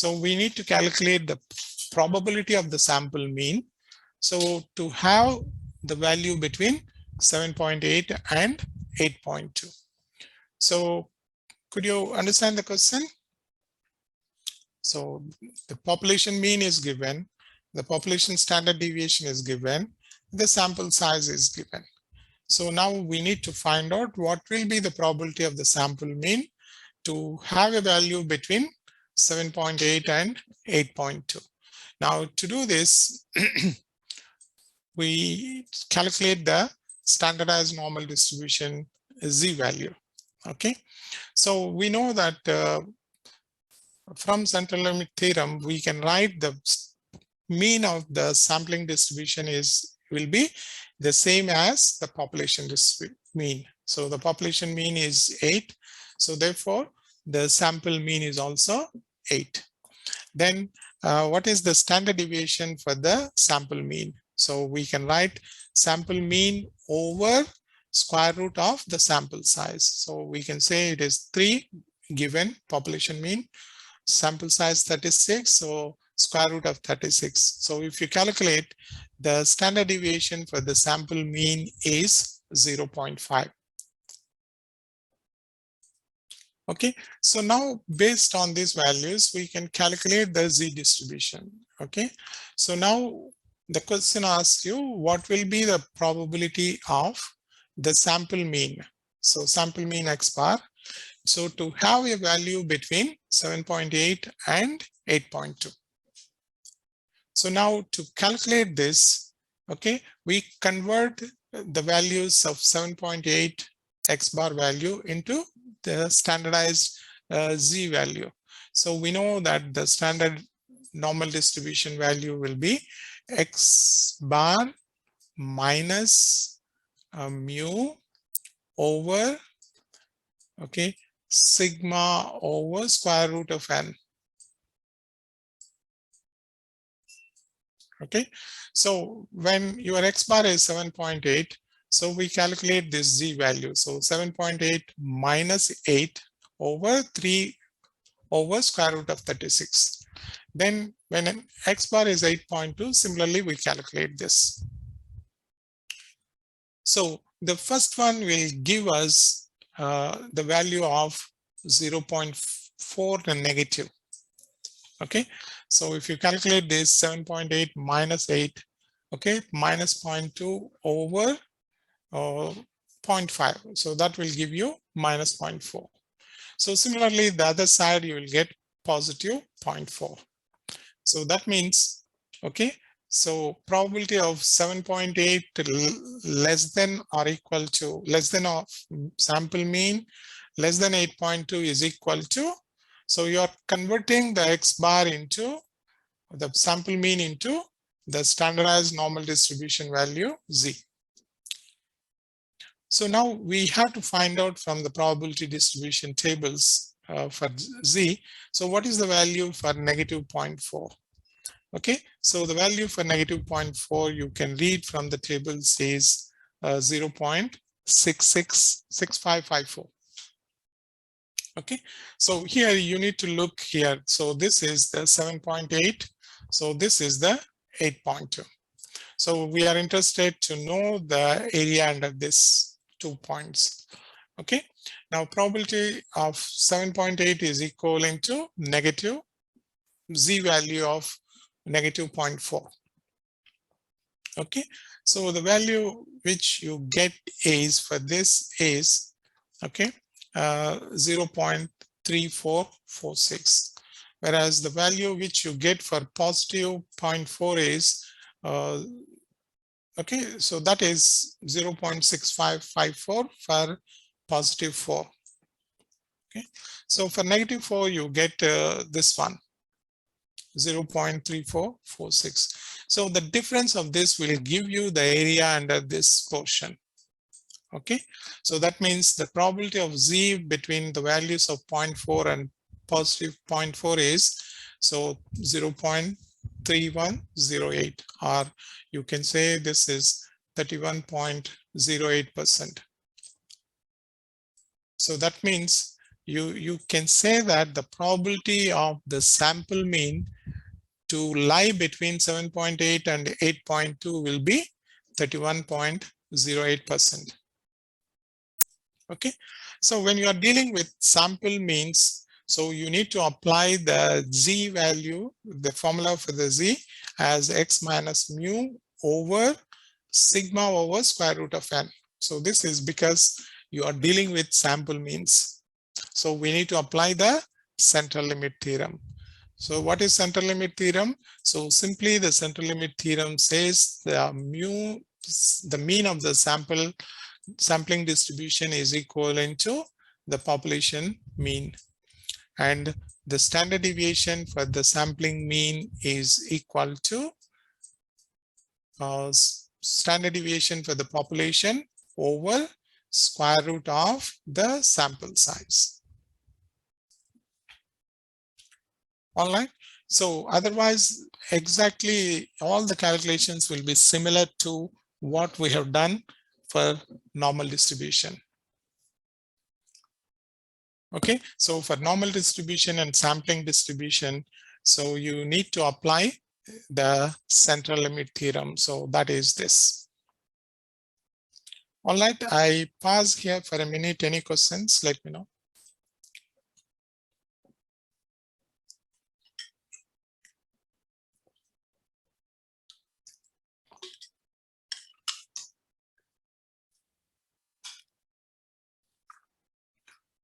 So we need to calculate the probability of the sample mean. So to have the value between 7.8 and 8.2. So could you understand the question? So the population mean is given, the population standard deviation is given, the sample size is given. So now we need to find out what will be the probability of the sample mean to have a value between 7.8 and 8.2. Now to do this, we calculate the standardized normal distribution Z value. Okay, so we know that from central limit theorem, we can write the mean of the sampling distribution will be the same as the population mean. So the population mean is 8. So therefore, the sample mean is also 8. Then what is the standard deviation for the sample mean? So we can write sample mean over square root of the sample size. So we can say it is 3 given population mean, sample size 36, so square root of 36. So if you calculate, the standard deviation for the sample mean is 0.5. Okay, so now based on these values, we can calculate the Z distribution. Okay, so now the question asks you, what will be the probability of the sample mean? So sample mean X bar. So to have a value between 7.8 and 8.2. So now to calculate this, okay, we convert the values of 7.8 X bar value into the standardized Z value. So we know that the standard normal distribution value will be X bar minus mu over, okay, sigma over square root of n. Okay, so when your X bar is 7.8, so we calculate this Z value. So 7.8 minus 8 over 3 over square root of 36. Then when an X bar is 8.2, similarly we calculate this. So the first one will give us the value of 0.4 and negative. Okay, so if you calculate this 7.8 minus 8, okay, minus 0.2 over 0.5. So that will give you minus 0.4. So similarly, the other side, you will get positive 0.4. So that means, okay, so probability of 7.8 less than or equal to, less than of sample mean, less than 8.2 is equal to, so you are converting the X bar into the sample mean into the standardized normal distribution value Z. So now we have to find out from the probability distribution tables for Z. So what is the value for negative 0.4? Okay, so the value for negative 0.4 you can read from the table says 0.666554. Okay, so here you need to look here. So this is the 7.8. So this is the 8.2. So we are interested to know the area under this 2 points. Okay, now probability of 7.8 is equivalent to negative Z value of negative 0.4. Okay, so the value which you get is for this is, okay, 0.3446, whereas the value which you get for positive 0.4 is okay, so that is 0.6554 for positive 4. Okay, so for negative 4 you get this one, 0.3446. So the difference of this will give you the area under this portion. Okay, so that means the probability of Z between the values of 0.4 and positive 0.4 is so 0.3108, or you can say this is 31.08%. So that means you can say that the probability of the sample mean to lie between 7.8 and 8.2 will be 31.08%. Okay, so when you are dealing with sample means, so you need to apply the z value, the formula for the z as x minus mu over sigma over square root of n. So this is because you are dealing with sample means. So we need to apply the central limit theorem. So what is central limit theorem? So simply the central limit theorem says the mean of the sampling distribution is equivalent to the population mean, and the standard deviation for the sampling mean is equal to standard deviation for the population over square root of the sample size. All right. So otherwise, exactly all the calculations will be similar to what we have done for normal distribution. Okay, so for normal distribution and sampling distribution, so you need to apply the central limit theorem. So that is this. All right, I pause here for a minute. Any questions? Let me know.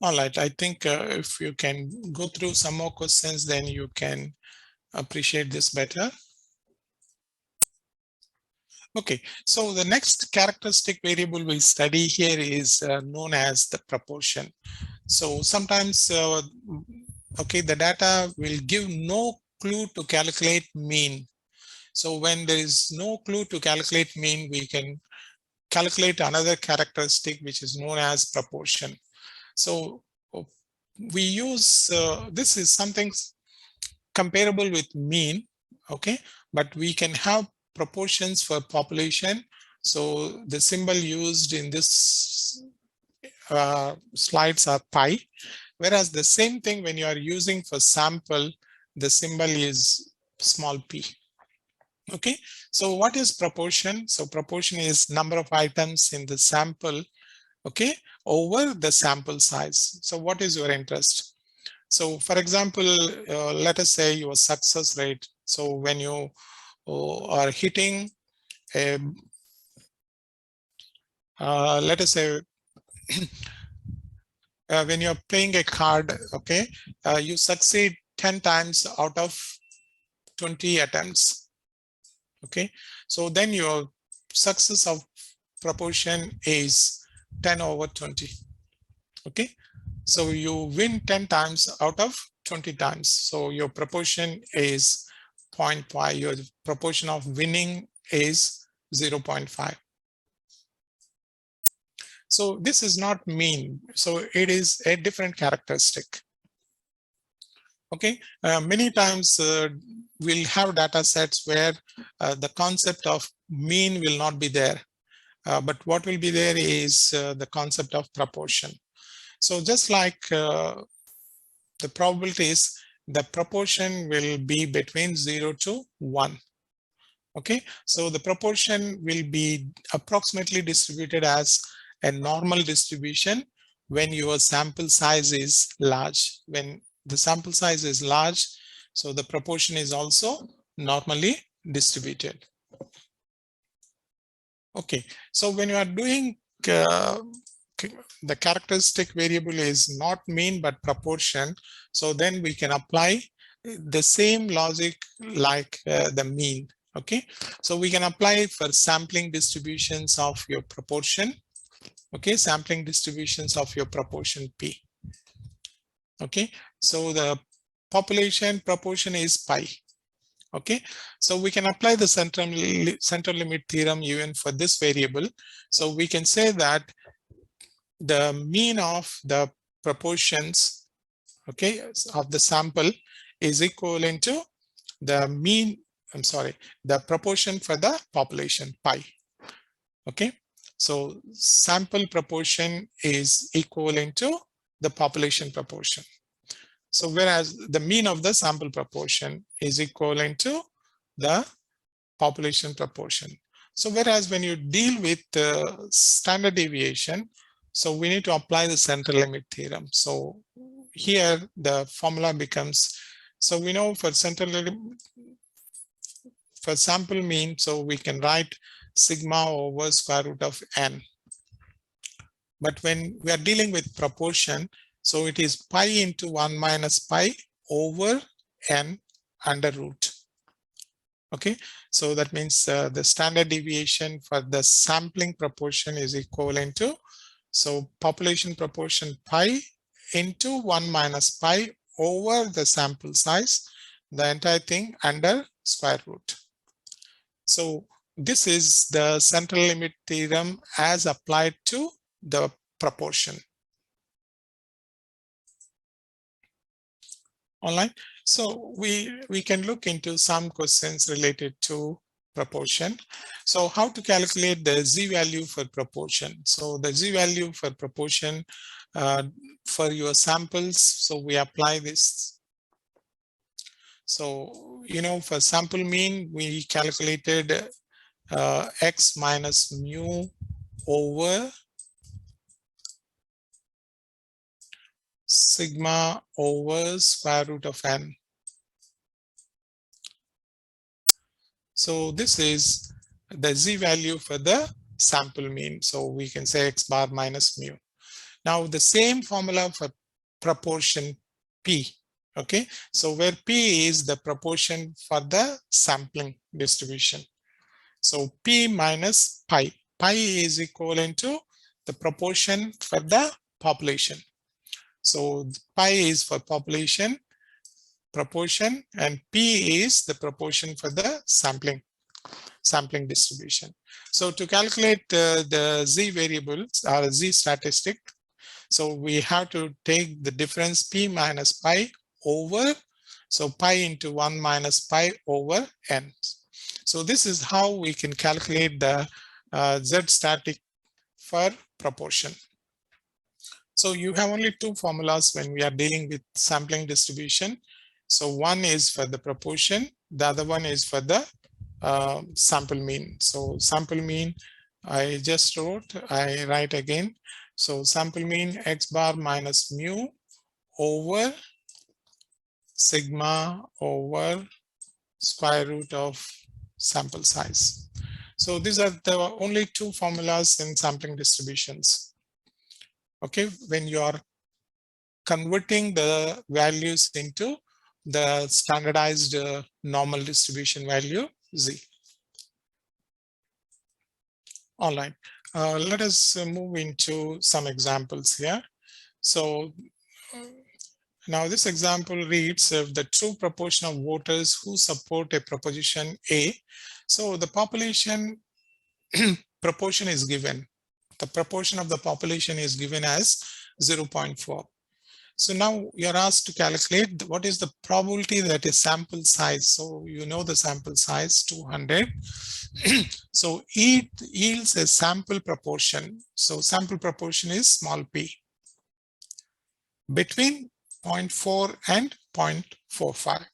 All right, I think if you can go through some more questions, then you can appreciate this better. Okay, so the next characteristic variable we study here is known as the proportion. So sometimes, okay, the data will give no clue to calculate mean. So when there is no clue to calculate mean, we can calculate another characteristic which is known as proportion. So we use, this is something comparable with mean, okay, but we can have proportions for population. So the symbol used in this slides are pi, whereas the same thing when you are using for sample, the symbol is small p. Okay, so what is proportion? So proportion is number of items in the sample, okay, over the sample size. So what is your interest? So for example, let us say your success rate. So when you are hitting a, let us say, when you're playing a card, okay, you succeed 10 times out of 20 attempts. Okay, so then your success of proportion is 10 over 20. Okay, so you win 10 times out of 20 times. So your proportion is 0.5. Your proportion of winning is 0.5. So this is not mean. So it is a different characteristic. Okay, many times we'll have data sets where the concept of mean will not be there. But what will be there is the concept of proportion. So just like the probabilities, the proportion will be between 0 to 1. Okay, so the proportion will be approximately distributed as a normal distribution when your sample size is large. When the sample size is large, so the proportion is also normally distributed. Okay, so when you are doing the characteristic variable is not mean but proportion, so then we can apply the same logic like the mean. Okay, so we can apply for sampling distributions of your proportion. Okay, sampling distributions of your proportion P. Okay, so the population proportion is pi. Okay, so we can apply the central limit theorem even for this variable. So we can say that the mean of the proportions, okay, of the sample is equivalent to the mean, I'm sorry, the proportion for the population pi. Okay, so sample proportion is equivalent to the population proportion. So whereas the mean of the sample proportion is equivalent to the population proportion. So whereas when you deal with the standard deviation, so we need to apply the central limit theorem. So here the formula becomes, so we know for central limit, for sample mean, so we can write sigma over square root of n. But when we are dealing with proportion, so it is pi into 1 minus pi over n under root. Okay, so that means the standard deviation for the sampling proportion is equivalent to, so population proportion pi into 1 minus pi over the sample size, the entire thing under square root. So this is the central limit theorem as applied to the proportion. Online. So we can look into some questions related to proportion. So how to calculate the z value for proportion? So the z value for proportion for your samples, so we apply this. So, you know, for sample mean, we calculated x minus mu over sigma over square root of n. So this is the z value for the sample mean. So we can say x bar minus mu. Now the same formula for proportion p. Okay, so where p is the proportion for the sampling distribution. So p minus pi. Pi is equivalent to the proportion for the population. So pi is for population proportion and p is the proportion for the sampling distribution. So to calculate the z variables or z statistic, so we have to take the difference p minus pi over, so pi into 1 minus pi over n. So this is how we can calculate the z static for proportion. So you have only two formulas when we are dealing with sampling distribution. So one is for the proportion, the other one is for the sample mean. So sample mean, I just wrote, I write again. So sample mean x bar minus mu over sigma over square root of sample size. So these are the only two formulas in sampling distributions. Okay, when you are converting the values into the standardized normal distribution value z. All right, let us move into some examples here. So now this example reads, if the true proportion of voters who support a proposition A, so the population proportion is given. The proportion of the population is given as 0.4. So now you're asked to calculate what is the probability that a sample size. So you know the sample size 200. So it yields a sample proportion. So sample proportion is small p between 0.4 and 0.45.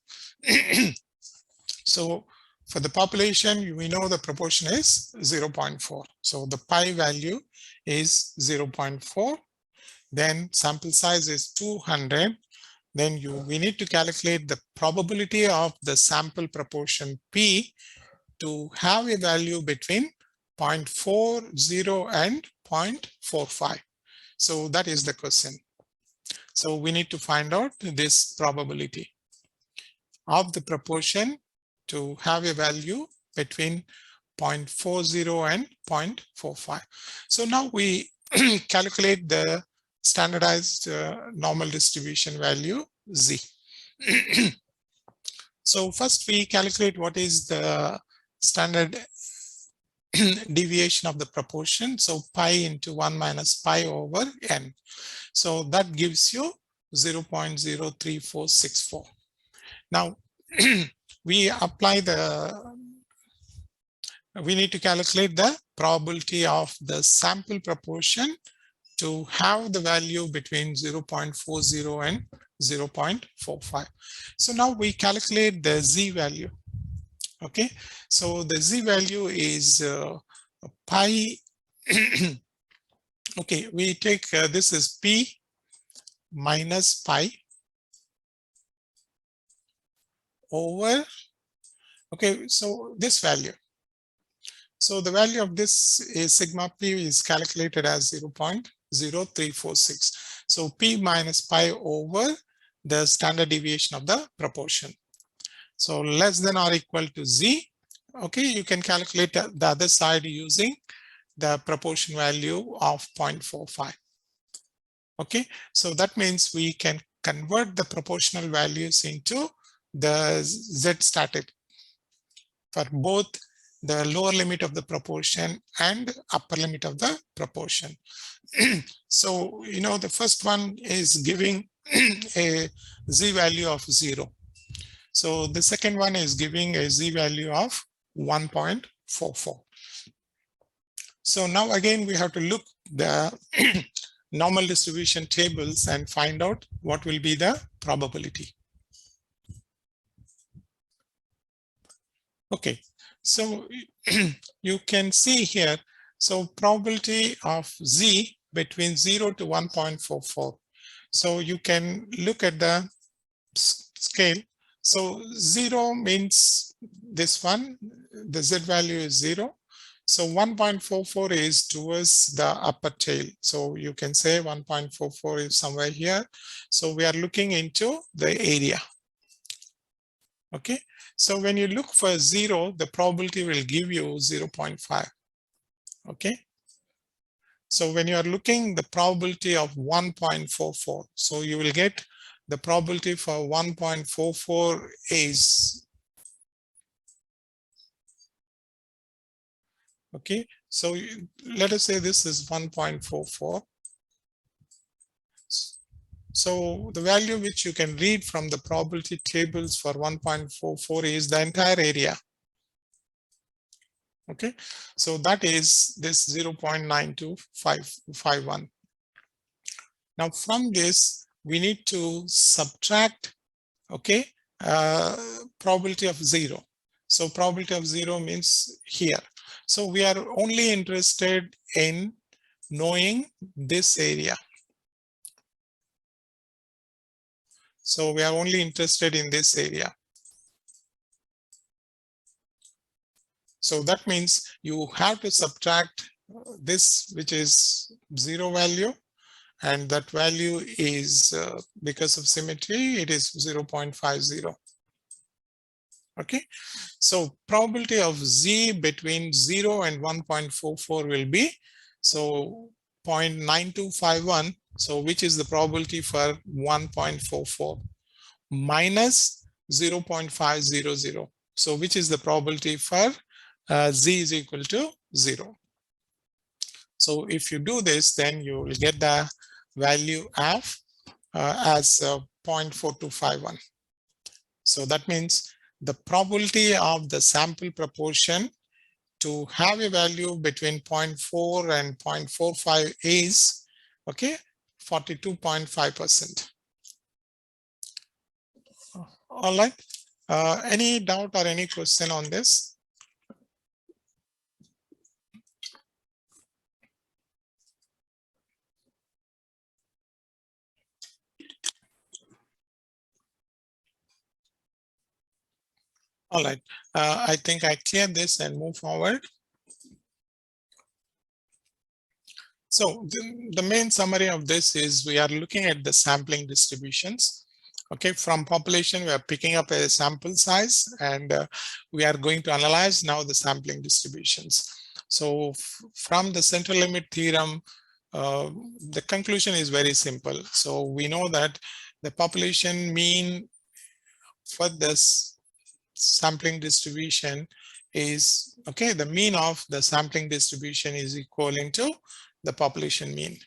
So for the population, we know the proportion is 0.4. So the pi value is 0.4. Then sample size is 200. Then we need to calculate the probability of the sample proportion P to have a value between 0.40 and 0.45. So that is the question. So we need to find out this probability of the proportion to have a value between 0.40 and 0.45. So now we calculate the standardized normal distribution value z. So first we calculate what is the standard deviation of the proportion. So pi into 1 minus pi over n. So that gives you 0.03464. Now we need to calculate the probability of the sample proportion to have the value between 0.40 and 0.45. So now we calculate the Z value. Okay, so the Z value is pi. Okay, we take this is P minus pi over, okay, so this value. So the value of this is sigma P is calculated as 0.0346. So P minus pi over the standard deviation of the proportion. So less than or equal to Z. Okay, you can calculate the other side using the proportion value of 0.45. Okay, so that means we can convert the proportional values into the Z static for both the lower limit of the proportion and upper limit of the proportion. So, you know, the first one is giving a Z value of 0. So the second one is giving a Z value of 1.44. So now again, we have to look the normal distribution tables and find out what will be the probability. Okay, so you can see here, so probability of Z between 0 to 1.44. So you can look at the scale. So 0 means this one, the Z value is 0. So 1.44 is towards the upper tail. So you can say 1.44 is somewhere here. So we are looking into the area. Okay, so when you look for 0, the probability will give you 0.5. Okay, so when you are looking the probability of 1.44, so you will get the probability for 1.44 is, okay, so let us say this is 1.44. So the value which you can read from the probability tables for 1.44 is the entire area. Okay, so that is this 0.92551. Now from this, we need to subtract, okay, probability of 0. So probability of 0 means here. So we are only interested in knowing this area. So we are only interested in this area. So that means you have to subtract this, which is 0 value, and that value is because of symmetry, it is 0.50. Okay, so probability of Z between 0 and 1.44 will be, so 0.9251. So which is the probability for 1.44 minus 0.500. So which is the probability for Z is equal to 0. So if you do this, then you will get the value of as 0.4251. So that means the probability of the sample proportion to have a value between 0.4 and 0.45 is, okay, 42.5%. All right. Any doubt or any question on this? All right. I think I clear this and move forward. So the main summary of this is we are looking at the sampling distributions. Okay, from population, we are picking up a sample size, and we are going to analyze now the sampling distributions. So from the central limit theorem, the conclusion is very simple. So we know that the population mean for this sampling distribution is, okay, the mean of the sampling distribution is equivalent to the population mean.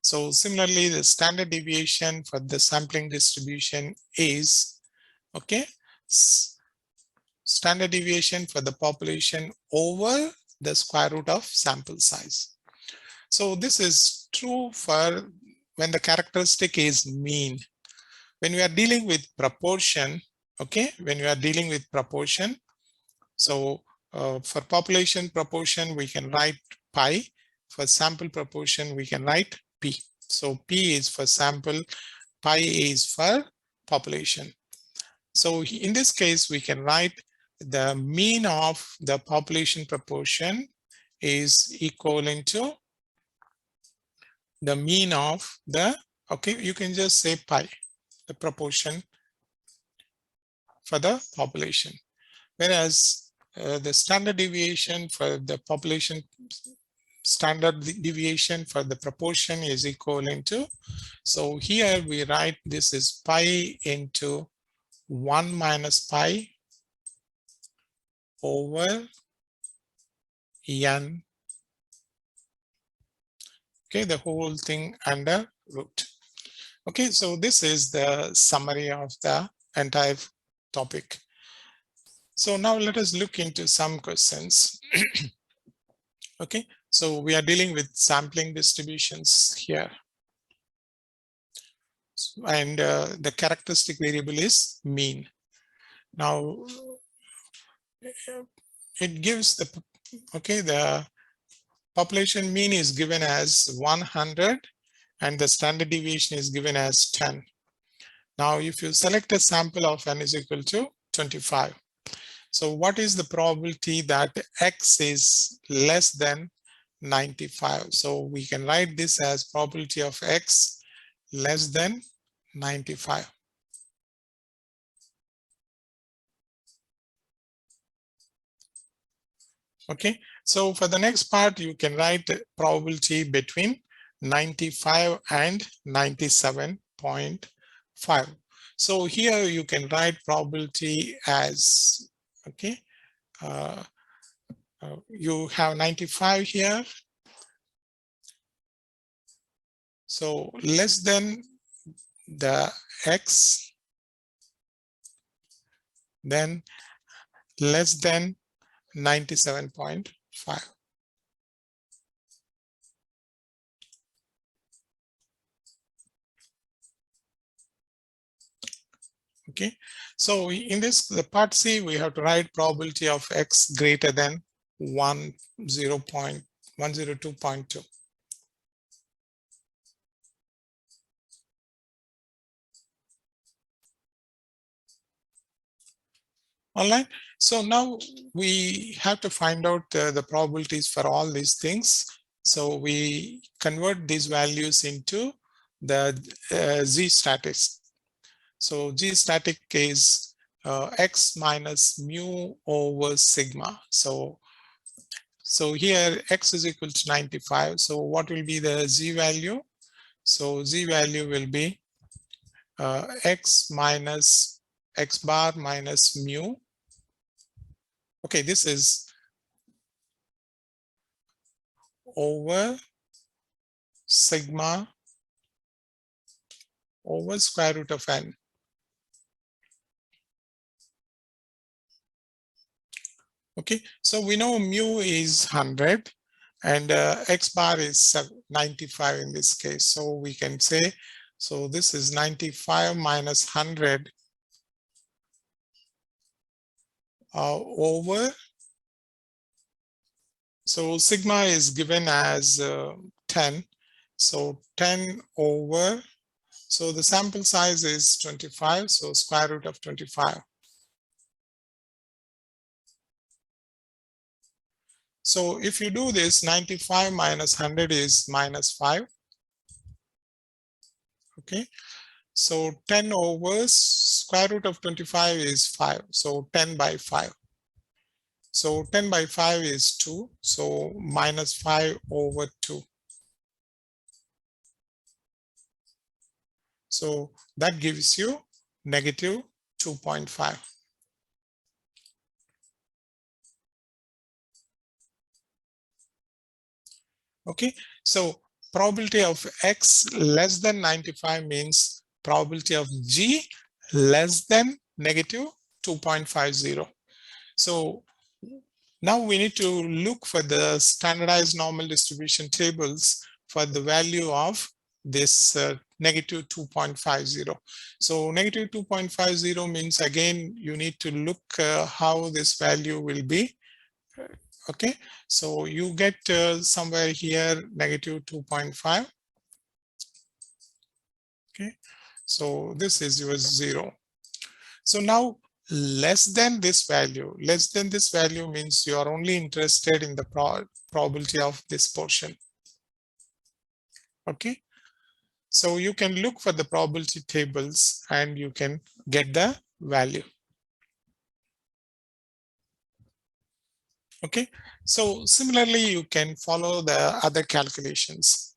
So similarly, the standard deviation for the sampling distribution is, okay, standard deviation for the population over the square root of sample size. So this is true for when the characteristic is mean. When we are dealing with proportion, okay, when we are dealing with proportion, so for population proportion, we can write pi. For sample proportion, we can write p. So p is for sample, pi is for population. So in this case, we can write the mean of the population proportion is equivalent to the mean of the, okay, you can just say pi, the proportion for the population. Whereas the standard deviation for the population, standard deviation for the proportion is equivalent to, so here we write this is pi into 1 minus pi over n, okay, the whole thing under root. Okay, so this is the summary of the entire topic. So now let us look into some questions. Okay, so we are dealing with sampling distributions here. And the characteristic variable is mean. Now, it gives the, okay, the population mean is given as 100 and the standard deviation is given as 10. Now, if you select a sample of n is equal to 25, so what is the probability that x is less than 95? So we can write this as probability of x less than 95. Okay, so for the next part, you can write the probability between 95 and 97.5. So here you can write probability as, okay, you have 95 here. So less than the x, then less than 97.5. Okay, so in this, the part C, we have to write probability of x greater than 102.2. All right, so now we have to find out the probabilities for all these things. So we convert these values into the z statics. So g static is x minus mu over sigma. So here x is equal to 95. So what will be the z value? So z value will be x minus x bar minus mu. Okay, this is over sigma over square root of n. Okay, so we know mu is 100 and x bar is 95 in this case. So we can say, so this is 95 minus 100 over, so sigma is given as 10. So 10 over, so the sample size is 25, so square root of 25. So if you do this, 95 minus 100 is minus 5. Okay, so 10 over square root of 25 is 5. So 10 by 5. So 10 by 5 is 2. So minus 5 over 2. So that gives you negative 2.5. Okay, so probability of x less than 95 means probability of g less than negative 2.50. So now we need to look for the standardized normal distribution tables for the value of this negative 2.50. So negative 2.50 means again you need to look how this value will be. Okay, so you get somewhere here negative 2.5. Okay, so this is your 0. So now less than this value means you are only interested in the probability of this portion. Okay, so you can look for the probability tables and you can get the value. Okay, so similarly you can follow the other calculations.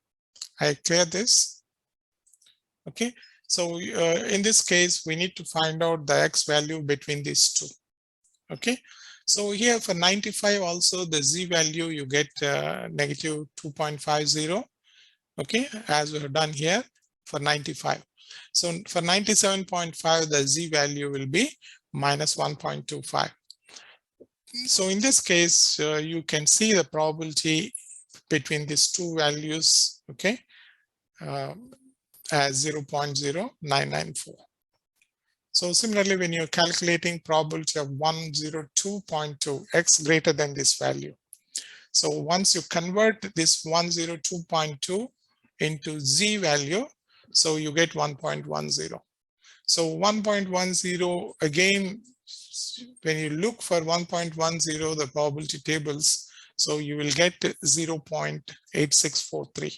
I clear this. Okay, so in this case we need to find out the x value between these two. Okay, so here for 95 also the z value you get negative 2.50. Okay, as we have done here for 95. So for 97.5 the z value will be minus 1.25. So in this case you can see the probability between these two values, okay, as 0.0994. So similarly, when you're calculating probability of 102.2, x greater than this value. So once you convert this 102.2 into z value, so you get 1.10. So 1.10 again, when you look for 1.10, the probability tables, so you will get 0.8643.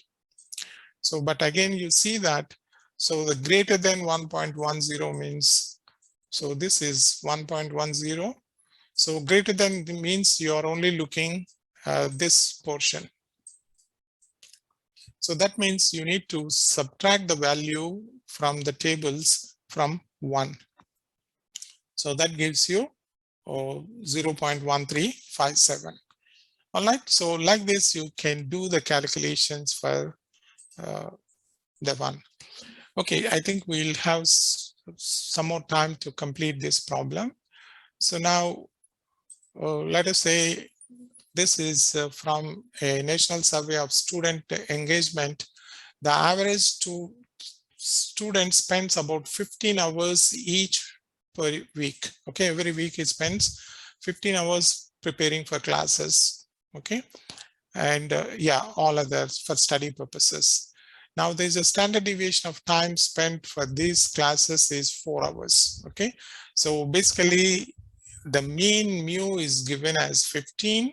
So, but again, you see that, so the greater than 1.10 means, so this is 1.10. So greater than means you are only looking this portion. So that means you need to subtract the value from the tables from 1. So that gives you 0.1357. All right, so like this, you can do the calculations for the one. Okay, I think we'll have some more time to complete this problem. So now, let us say this is from a national survey of student engagement. The average student spends about 15 hours each per week. Okay, every week he spends 15 hours preparing for classes. Okay, and yeah, all others for study purposes. Now there's a standard deviation of time spent for these classes is 4 hours. Okay, so basically the mean mu is given as 15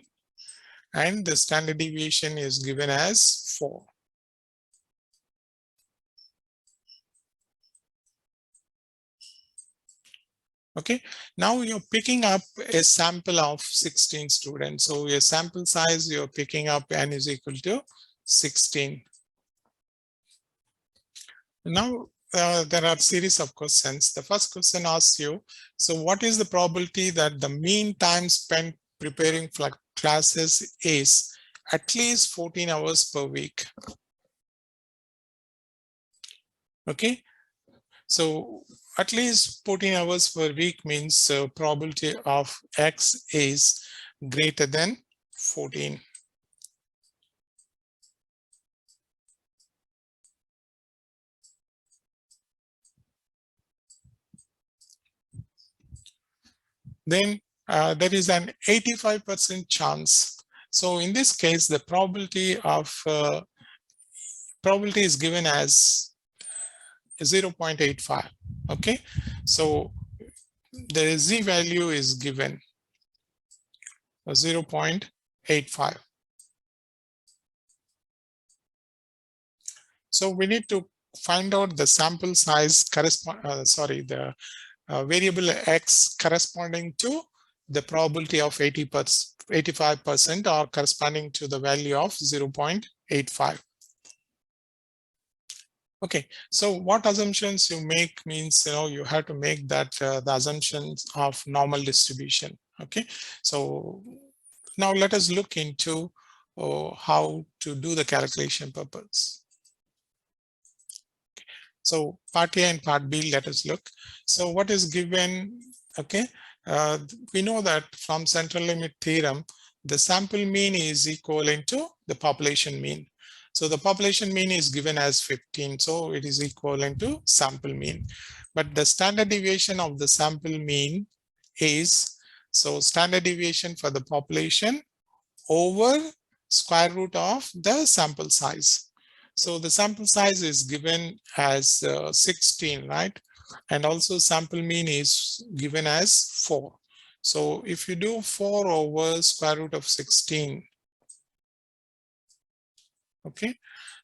and the standard deviation is given as 4. Okay, now you're picking up a sample of 16 students. So your sample size you're picking up n is equal to 16. Now there are series of questions. The first question asks you, so what is the probability that the mean time spent preparing for classes is at least 14 hours per week? Okay, so at least 14 hours per week means probability of x is greater than 14. Then there is an 85% chance. So in this case, the probability is given as 0.85. Okay, so the z value is given 0.85. So we need to find out the sample size the variable x corresponding to the probability of 85% or corresponding to the value of 0.85. Okay, so what assumptions you make means, you have to make that the assumptions of normal distribution. Okay, so now let us look into how to do the calculation purpose. So part A and part B, let us look. So what is given? Okay, we know that from central limit theorem, the sample mean is equivalent to the population mean. So the population mean is given as 15. So it is equivalent to sample mean. But the standard deviation of the sample mean is, so standard deviation for the population over square root of the sample size. So the sample size is given as 16, right? And also sample mean is given as 4. So if you do 4 over square root of 16, okay,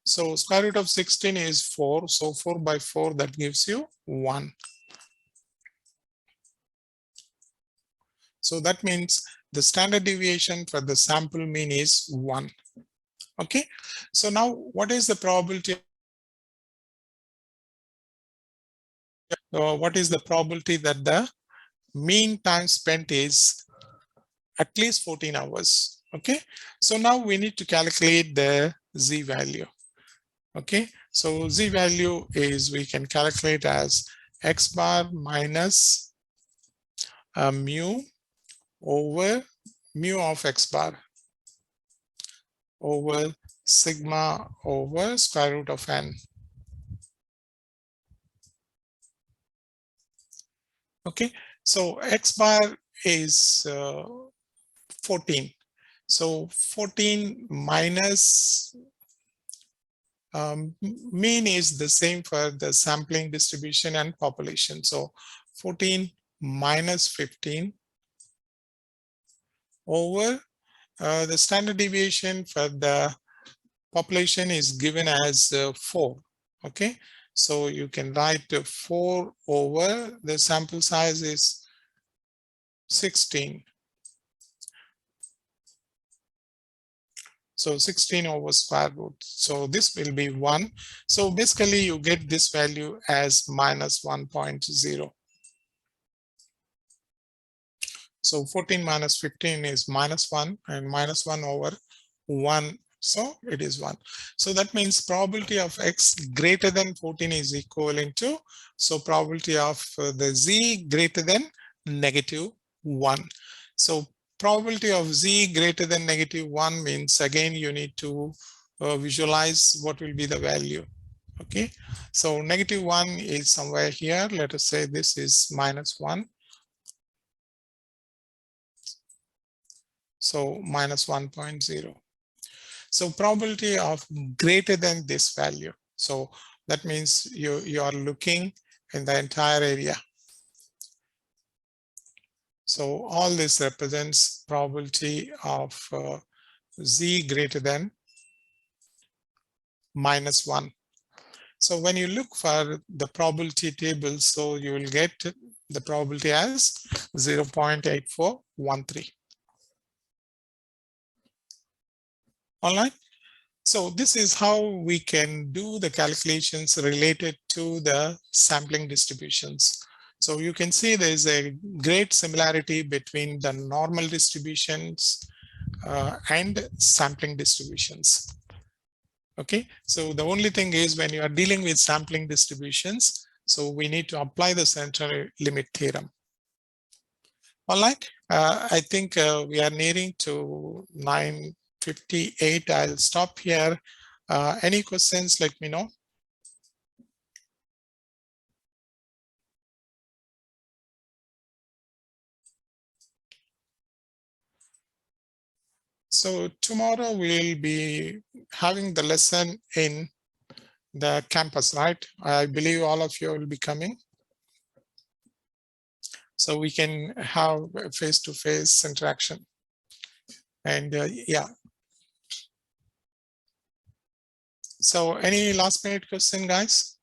so square root of 16 is 4. So 4 by 4, that gives you 1. So that means the standard deviation for the sample mean is 1. Okay, so now what is the probability? What is the probability that the mean time spent is at least 14 hours? Okay, so now we need to calculate the z value. Okay, so z value is, we can calculate as x bar minus mu over mu of x bar over sigma over square root of n. Okay, so x bar is 14. So 14 minus mean is the same for the sampling distribution and population. So 14 minus 15 over the standard deviation for the population is given as 4. Okay, so you can write 4 over the sample size is 16. So 16 over square root. So this will be 1. So basically you get this value as minus 1.0. So 14 minus 15 is minus 1, and minus 1 over 1. So it is 1. So that means probability of x greater than 14 is equivalent to, so probability of the z greater than negative 1. So probability of z greater than negative 1 means, again, you need to visualize what will be the value. Okay, so negative 1 is somewhere here. Let us say this is minus 1. So minus 1.0. So probability of greater than this value. So that means you are looking in the entire area. So all this represents probability of z greater than minus 1. So when you look for the probability table, so you will get the probability as 0.8413. All right. So this is how we can do the calculations related to the sampling distributions. So you can see there is a great similarity between the normal distributions and sampling distributions. Okay, so the only thing is, when you are dealing with sampling distributions, so we need to apply the central limit theorem. All right, I think we are nearing to 9:58. I'll stop here. Any questions, let me know. So tomorrow we'll be having the lesson in the campus, right? I believe all of you will be coming. So we can have face-to-face interaction. And yeah. So any last minute question, guys?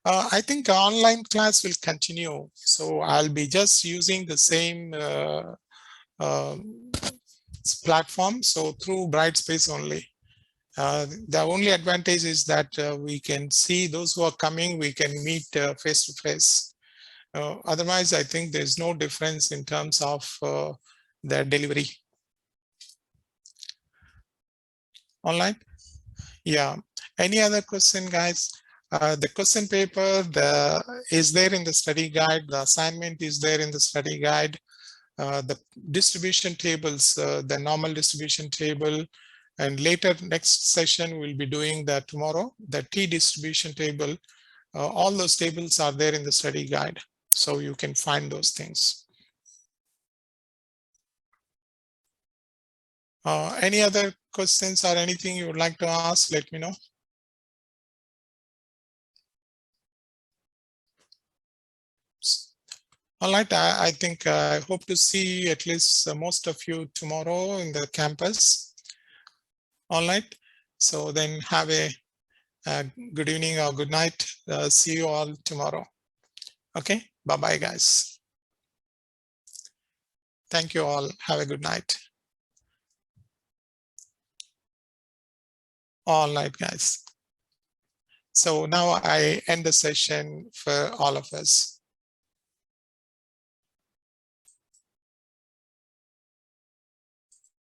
I think online class will continue. So I'll be just using the same platform. So through Brightspace only. The only advantage is that we can see those who are coming, we can meet face to face. Otherwise, I think there's no difference in terms of the delivery. Online? Yeah. Any other question, guys? The question paper is there in the study guide. The assignment is there in the study guide. The distribution tables, the normal distribution table And later next session, we'll be doing that tomorrow, the T distribution table. All those tables are there in the study guide, so you can find those things. Any other questions or anything you would like to ask, let me know. All right, I think I hope to see at least most of you tomorrow in the campus. All right, so then have a good evening or good night. See you all tomorrow. Okay, bye-bye, guys. Thank you all. Have a good night. All right, guys. So now I end the session for all of us.